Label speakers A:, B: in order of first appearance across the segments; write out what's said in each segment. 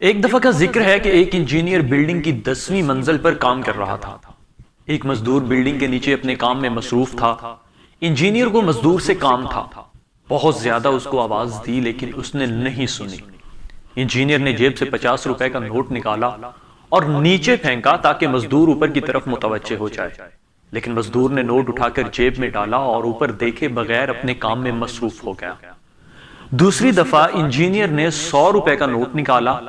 A: ایک دفعہ کا ذکر ہے کہ ایک انجینئر بلڈنگ کی 10ویں منزل پر کام کر رہا تھا۔ ایک مزدور بلڈنگ کے نیچے اپنے کام میں مصروف تھا۔ انجینئر کو مزدور سے کام تھا، بہت زیادہ اس کو آواز دی لیکن اس نے نہیں سنی۔ انجینئر نے جیب سے 50 روپے کا نوٹ نکالا اور نیچے پھینکا تاکہ مزدور اوپر کی طرف متوجہ ہو جائے، لیکن مزدور نے نوٹ اٹھا کر جیب میں ڈالا اور اوپر دیکھے بغیر اپنے کام میں مصروف ہو گیا۔ دوسری دفعہ انجینئر نے 100 روپے کا نوٹ نکالا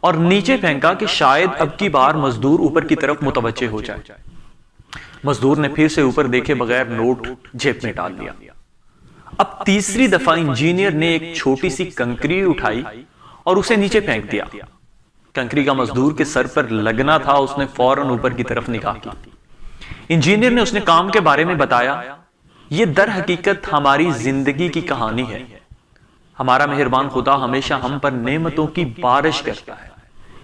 A: اور نیچے پھینکا کہ شاید اب کی بار مزدور اوپر کی طرف متوجہ ہو جائے۔ مزدور نے پھر سے اوپر دیکھے بغیر نوٹ جیب میں ڈال دیا۔ اب تیسری دفعہ انجینئر نے ایک چھوٹی سی کنکری اٹھائی اور اسے نیچے پھینک دیا۔ کنکری کا مزدور کے سر پر لگنا تھا، اس نے فوراً اوپر کی طرف نگاہ کی۔ انجینئر نے اس نے کام کے بارے میں بتایا، یہ در حقیقت ہماری زندگی کی کہانی ہے۔ ہمارا مہربان خدا ہمیشہ ہم پر نعمتوں کی بارش کرتا ہے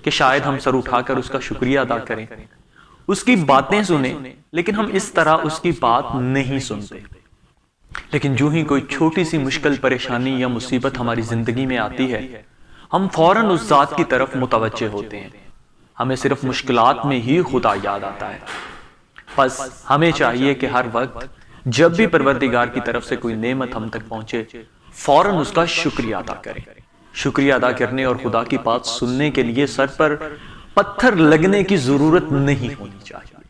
A: کہ شاید ہم سر اٹھا کر اس کا شکریہ ادا کریں، اس کی باتیں سنیں، لیکن ہم اس طرح اس کی بات نہیں سنتے۔ لیکن جو ہی کوئی چھوٹی سی مشکل پریشانی یا مصیبت ہماری زندگی میں آتی ہے، ہم فوراً اس ذات کی طرف متوجہ ہوتے ہیں۔ ہمیں صرف مشکلات میں ہی خدا یاد آتا ہے۔ بس ہمیں چاہیے کہ ہر وقت جب بھی پروردگار کی طرف سے کوئی نعمت ہم تک پہنچے، فوراً اس کا شکریہ ادا کریں۔ شکریہ ادا کرنے اور خدا کی بات سننے کے لیے سر پر پتھر لگنے کی ضرورت نہیں ہونی چاہیے۔